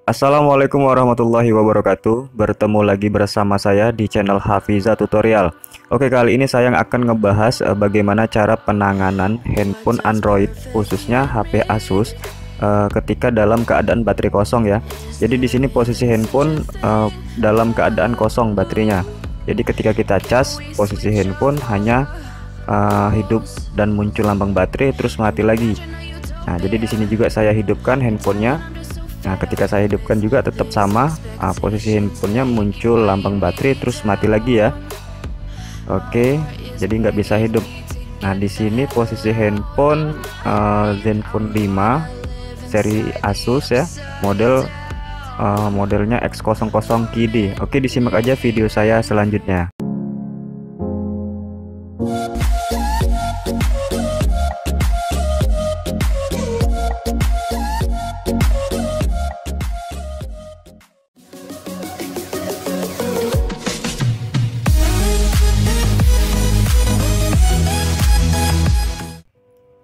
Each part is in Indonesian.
Assalamualaikum warahmatullahi wabarakatuh. Bertemu lagi bersama saya di channel Hafiza Tutorial. Oke, kali ini saya akan ngebahas bagaimana cara penanganan handphone Android, khususnya HP Asus, ketika dalam keadaan baterai kosong ya. Jadi di sini posisi handphone dalam keadaan kosong baterainya. Jadi ketika kita cas, posisi handphone hanya hidup dan muncul lambang baterai terus mati lagi. Nah, jadi di sini juga saya hidupkan handphonenya. Nah, ketika saya hidupkan juga tetap sama, posisi handphonenya muncul lambang baterai terus mati lagi ya. Oke, jadi nggak bisa hidup. Nah, di sini posisi handphone Zenfone 5 seri Asus ya, modelnya X00 KD. Oke, disimak aja video saya selanjutnya.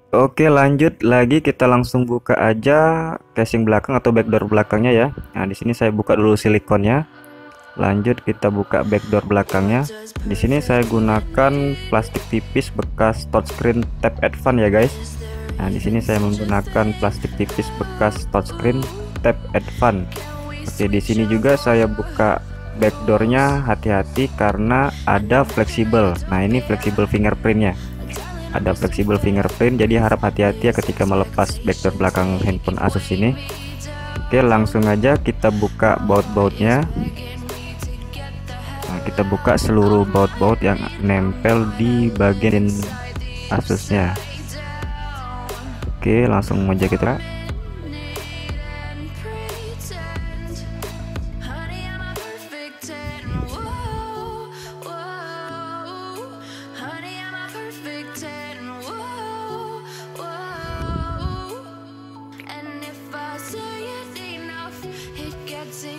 Oke, lanjut lagi, kita langsung buka aja casing belakang atau backdoor belakangnya ya. Nah, di sini saya buka dulu silikonnya. Lanjut kita buka backdoor belakangnya. Di sini saya gunakan plastik tipis bekas touchscreen Tab Advance ya guys. Nah, di sini saya menggunakan plastik tipis bekas touchscreen Tab Advance. Oke, di sini juga saya buka backdoornya, hati-hati karena ada fleksibel. Nah, ini fleksibel fingerprintnya. Ada fleksibel fingerprint, jadi harap hati-hati ya ketika melepas backdoor belakang handphone Asus ini. Oke, langsung aja kita buka baut-bautnya. Nah, kita buka seluruh baut-baut yang nempel di bagian Asusnya. Oke, langsung aja kita.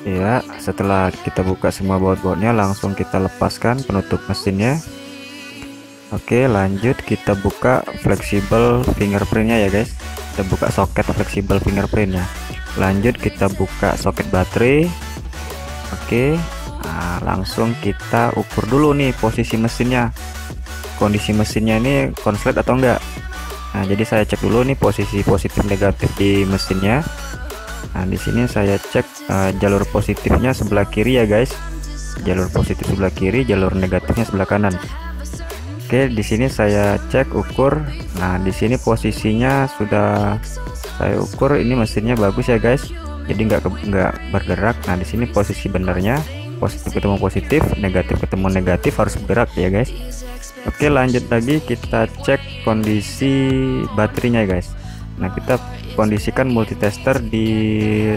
Ya, setelah kita buka semua baut-bautnya, langsung kita lepaskan penutup mesinnya. Oke, lanjut kita buka fleksibel fingerprintnya ya guys. Kita buka soket fleksibel fingerprintnya. Lanjut kita buka soket baterai. Oke, nah, langsung kita ukur dulu nih posisi mesinnya. Kondisi mesinnya ini konslet atau enggak. Nah, jadi saya cek dulu nih posisi positif negatif di mesinnya. Nah, di sini saya cek jalur positifnya sebelah kiri ya guys. Jalur positif sebelah kiri, jalur negatifnya sebelah kanan. Oke, di sini saya cek ukur. Nah, di sini posisinya sudah saya ukur, ini mesinnya bagus ya guys. Jadi nggak bergerak. Nah, di sini posisi benernya positif ketemu positif, negatif ketemu negatif, harus bergerak ya guys. Oke, lanjut lagi kita cek kondisi baterainya guys. Nah, kita kondisikan multitester di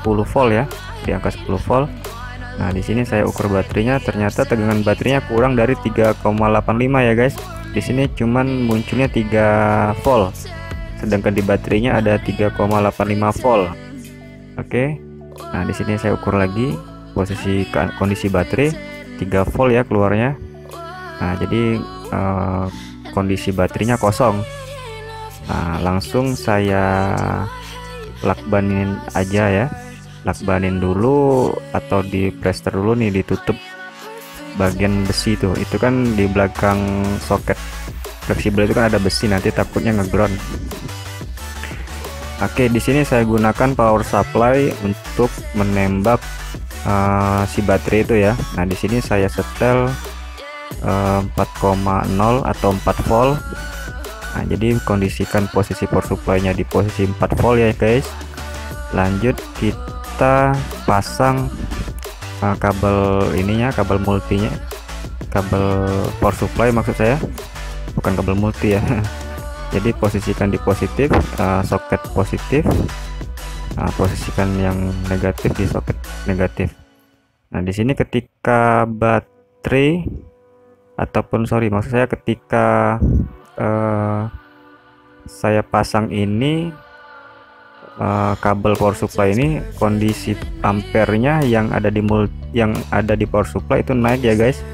10 volt ya, di angka 10 volt. Nah, di sini saya ukur baterainya, ternyata tegangan baterainya kurang dari 3,85 ya guys. Di sini cuman munculnya 3 volt, sedangkan di baterainya ada 3,85 volt. Oke. Nah, di sini saya ukur lagi posisi kondisi baterai 3 volt ya keluarnya. Nah, jadi kondisi baterainya kosong. Nah, langsung saya lakbanin aja ya, lakbanin dulu atau di plester dulu nih, ditutup bagian besi itu kan di belakang soket fleksibel itu kan ada besi, nanti takutnya ngeground. Oke, di sini saya gunakan power supply untuk menembak si baterai itu ya. Nah, di sini saya setel 4,0 atau 4 volt. Nah, jadi kondisikan posisi power supply-nya di posisi 4 volt ya guys. Lanjut kita pasang kabel ininya, kabel multinya, kabel power supply maksud saya, bukan kabel multi ya. Jadi posisikan di positif, soket positif. Nah, posisikan yang negatif di soket negatif. Nah, di sini ketika baterai ataupun maksud saya ketika saya pasang ini kabel power supply ini, kondisi ampernya yang ada di power supply itu naik ya guys.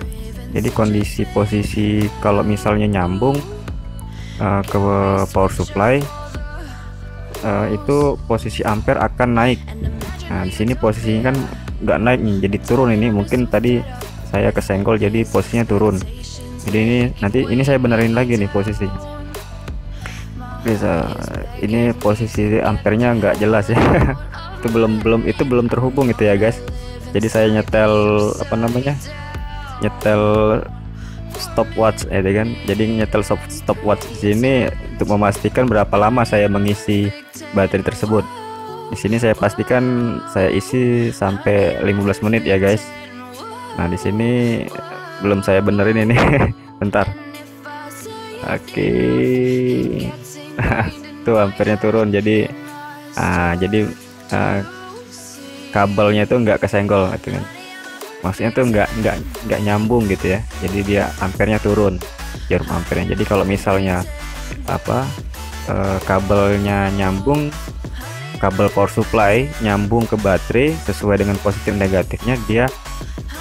Jadi kondisi posisi kalau misalnya nyambung ke power supply itu posisi ampere akan naik. Nah di sini posisinya kan nggak naik nih, jadi turun. Ini mungkin tadi saya kesenggol jadi posisinya turun. Jadi ini nanti ini saya benerin lagi nih posisi. Bisa ini posisi ampernya nggak jelas ya. Itu belum terhubung itu ya guys. Jadi saya nyetel apa namanya, nyetel stopwatch ya kan. Jadi nyetel stopwatch di sini untuk memastikan berapa lama saya mengisi baterai tersebut. Di sini saya pastikan saya isi sampai 15 menit ya guys. Nah di sini belum saya benerin ini. Bentar. Oke. Tuh ampernya turun. Jadi kabelnya itu nggak kesenggol gitu kan. Maksudnya tuh nggak nyambung gitu ya. Jadi dia ampernya turun, jarum ampernya. Jadi kalau misalnya kabelnya nyambung, kabel power supply nyambung ke baterai sesuai dengan positif negatifnya, dia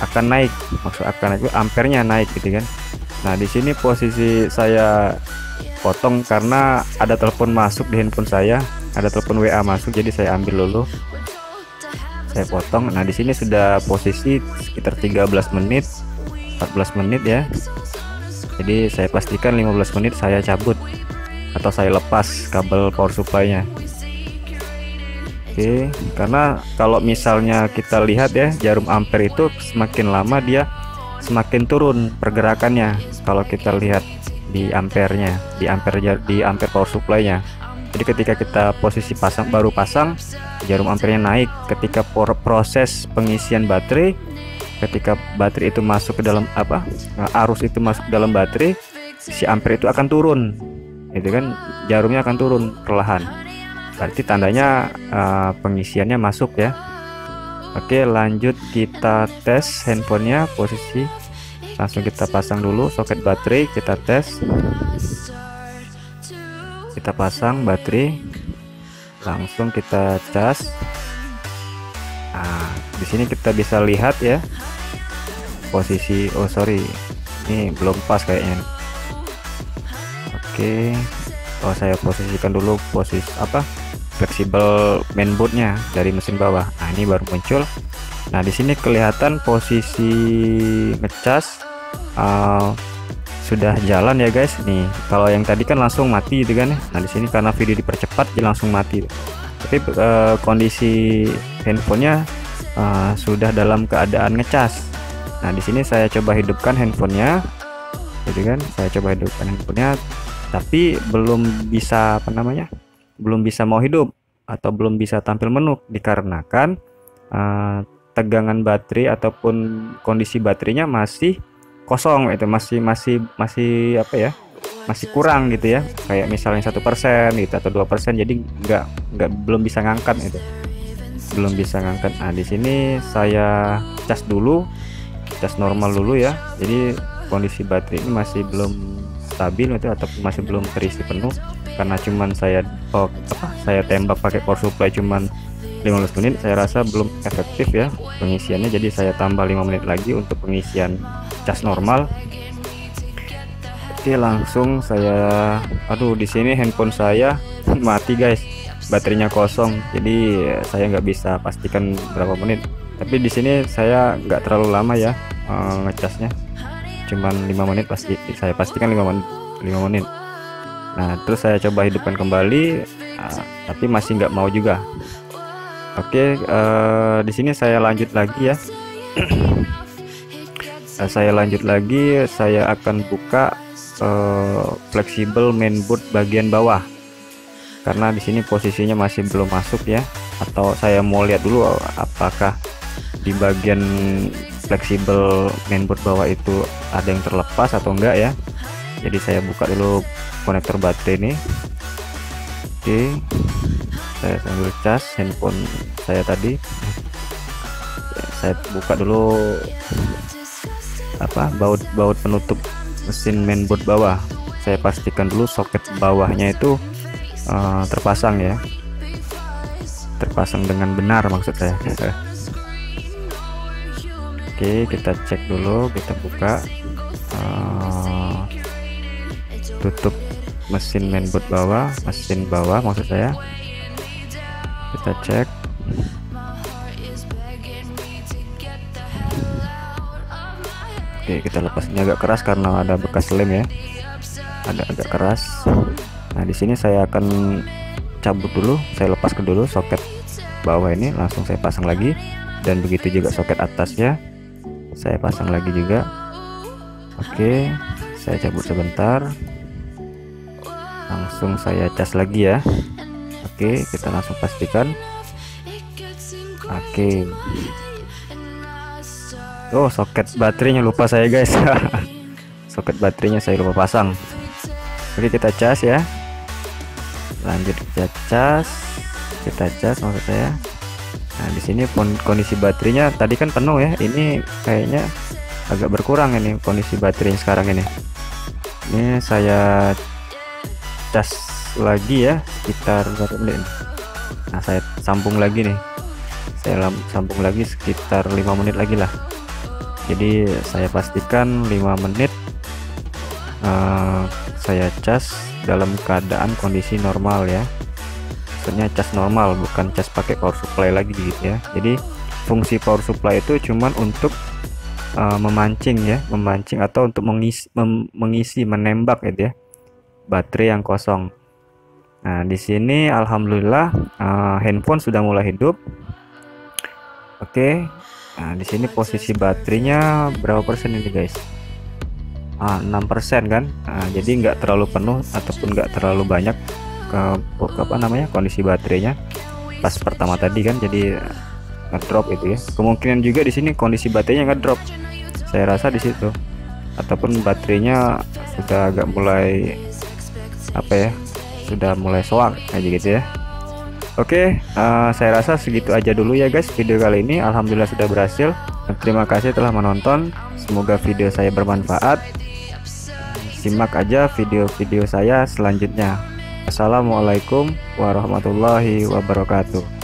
akan naik. Maksud akan naik itu ampernya naik gitu kan. Nah di sini posisi saya potong karena ada telepon masuk di handphone saya, ada telepon WA masuk, jadi saya ambil dulu, saya potong. Nah di sini sudah posisi sekitar 13 menit 14 menit ya. Jadi saya pastikan 15 menit saya cabut atau saya lepas kabel power supply-nya. Oke, karena kalau misalnya kita lihat ya, jarum ampere itu semakin lama dia semakin turun pergerakannya. Kalau kita lihat di ampernya, di ampere power supply-nya. Jadi ketika kita posisi baru pasang, jarum ampernya naik. Ketika proses pengisian baterai, ketika baterai itu masuk ke dalam arus itu masuk ke dalam baterai, si ampere itu akan turun. Itu kan jarumnya akan turun perlahan. Berarti tandanya pengisiannya masuk ya. Oke, lanjut kita tes handphonenya. Posisi langsung kita pasang dulu soket baterai, kita tes. Kita pasang baterai, langsung kita cas. Nah di sini kita bisa lihat ya posisi, oh sorry ini belum pas kayaknya. Oke, oh saya posisikan dulu posisi fleksibel mainboardnya dari mesin bawah. Nah ini baru muncul. Nah di sini kelihatan posisi ngecas sudah jalan ya guys. Nih kalau yang tadi kan langsung mati gitu kan. Nah di sini karena video dipercepat dia langsung mati. Tapi kondisi handphonenya sudah dalam keadaan ngecas. Nah di sini saya coba hidupkan handphonenya, gitu kan. Saya coba hidupkan handphonenya, tapi belum bisa belum bisa mau hidup atau belum bisa tampil menu dikarenakan tegangan baterai ataupun kondisi baterainya masih kosong. Itu masih masih kurang gitu ya, kayak misalnya 1% gitu atau 2%. Jadi belum bisa ngangkat itu, belum bisa ngangkat. Nah di sini saya cas dulu, cas normal dulu ya. Jadi kondisi baterai ini masih belum stabil itu ataupun masih belum terisi penuh, karena cuman saya tembak pakai power supply cuman 15 menit. Saya rasa belum efektif ya pengisiannya, jadi saya tambah 5 menit lagi untuk pengisian cas normal. Oke, langsung saya di sini handphone saya mati guys, baterainya kosong, jadi saya nggak bisa pastikan berapa menit. Tapi di sini saya nggak terlalu lama ya ngecasnya, cuman 5 menit pasti, saya pastikan 5 menit. Nah terus saya coba hidupkan kembali, tapi masih nggak mau juga. Oke, di sini saya lanjut lagi ya. Saya lanjut lagi, saya akan buka fleksibel mainboard bagian bawah, karena di sini posisinya masih belum masuk ya. Atau saya mau lihat dulu apakah di bagian fleksibel mainboard bawah itu ada yang terlepas atau enggak ya. Jadi saya buka dulu konektor baterai ini. Oke, saya sambil cas handphone saya tadi. Saya buka dulu baut penutup mesin mainboard bawah. Saya pastikan dulu soket bawahnya itu terpasang ya, terpasang dengan benar maksud saya. Oke, kita cek dulu, kita buka tutup mesin mainboard bawah, mesin bawah maksud saya. Kita cek. Oke, kita lepas. Ini agak keras karena ada bekas lem ya, ada agak keras. Nah di sini saya akan cabut dulu, saya lepaskan dulu soket bawah ini, langsung saya pasang lagi, dan begitu juga soket atasnya saya pasang lagi juga. Oke, saya cabut sebentar, langsung saya cas lagi ya. Oke, kita langsung pastikan. Oke. Oh, soket baterainya lupa saya guys. Soket baterainya saya lupa pasang. Oke, kita cas ya. Lanjut kita cas maksud saya. Nah di sini kondisi baterainya tadi kan penuh ya, ini kayaknya agak berkurang ini kondisi baterainya sekarang ini. Ini saya cas lagi ya, sekitar berapa menit. Nah saya sambung lagi nih, saya sambung lagi sekitar 5 menit lagi lah. Jadi saya pastikan 5 menit saya cas dalam keadaan kondisi normal ya, maksudnya cas normal, bukan cas pakai power supply lagi gitu ya. Jadi fungsi power supply itu cuman untuk memancing ya, memancing atau untuk mengisi menembak gitu ya baterai yang kosong. Nah di sini alhamdulillah handphone sudah mulai hidup. Oke, nah di sini posisi baterainya berapa persen ini guys? 6% kan. Nah, jadi nggak terlalu penuh ataupun nggak terlalu banyak kondisi baterainya pas pertama tadi kan, jadi ngedrop itu ya. Kemungkinan juga di sini kondisi baterainya ngedrop, saya rasa di situ, ataupun baterainya sudah agak mulai sudah mulai soak aja gitu ya. Oke, saya rasa segitu aja dulu ya guys video kali ini. Alhamdulillah sudah berhasil. Terima kasih telah menonton, semoga video saya bermanfaat. Simak aja video-video saya selanjutnya. Assalamualaikum warahmatullahi wabarakatuh.